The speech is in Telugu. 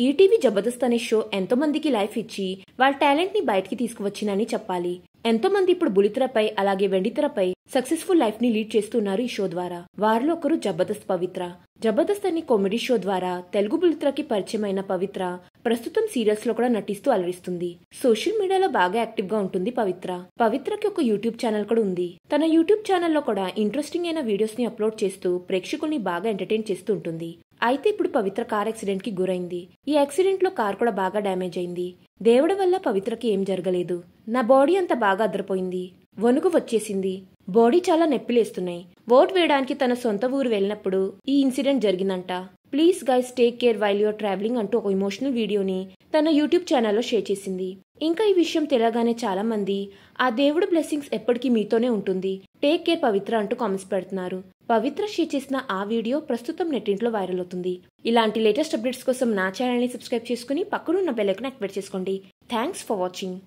ఈటీవీ జబర్దస్త్ అనే షో ఎంతో మందికి లైఫ్ ఇచ్చి వాళ్ళ టాలెంట్ ని బయటికి తీసుకువచ్చిందని చెప్పాలి. ఎంతో మంది ఇప్పుడు బులితెరపై అలాగే వెండితెరపై సక్సెస్ఫుల్ లైఫ్ ని లీడ్ చేస్తున్నారు ఈ షో ద్వారా. వారిలో ఒకరు జబర్దస్త్ పవిత్ర. జబర్దస్త్ అనే కామెడీ షో ద్వారా తెలుగు బులితెరకి పరిచయమైన పవిత్ర ప్రస్తుతం సీరియల్స్ లో కూడా నటిస్తూ అలరిస్తుంది. సోషల్ మీడియాలో బాగా యాక్టివ్ గా ఉంటుంది పవిత్ర. పవిత్రకి ఒక యూట్యూబ్ ఛానల్ కూడా ఉంది. తన యూట్యూబ్ ఛానల్లో కూడా ఇంట్రెస్టింగ్ అయిన వీడియోస్ ని అప్లోడ్ చేస్తూ ప్రేక్షకుల్ని బాగా ఎంటర్టైన్ చేస్తూ ఉంటుంది. అయితే ఇప్పుడు పవిత్ర కార్ యాక్సిడెంట్ కి గురైంది. ఈ యాక్సిడెంట్ లో కార్ కూడా బాగా డ్యామేజ్ అయింది. దేవుడి వల్ల పవిత్రకి ఏం జరగలేదు. నా బాడీ అంతా బాగా అదరపోయింది, వణుకు వచ్చేసింది, బాడీ చాలా నొప్పిలేస్తున్నాయి. ఓట్ వేయడానికి తన సొంత ఊరు వెళ్ళినప్పుడు ఈ ఇన్సిడెంట్ జరిగిందంట. Please guys take care while your traveling అంటూ ఒక ఎమోషనల్ వీడియోని తన యూట్యూబ్ ఛానల్లో షేర్ చేసింది. ఇంకా ఈ విషయం తెలియగానే చాలా మంది ఆ దేవుడు బ్లెస్సింగ్స్ ఎప్పటికీ మీతోనే ఉంటుంది, టేక్ కేర్ పవిత్ర అంటూ కామెంట్స్ పెడుతున్నారు. పవిత్ర షేర్ చేసిన ఆ వీడియో ప్రస్తుతం నెట్టింట్లో వైరల్ అవుతుంది. ఇలాంటి లేటెస్ట్ అప్డేట్స్ కోసం నా ఛానల్ ని సబ్స్క్రైబ్ చేసుకుని పక్కనున్న బెల్ ఐకాన్ యాక్టివేట్ చేసుకోండి. Thanks for watching.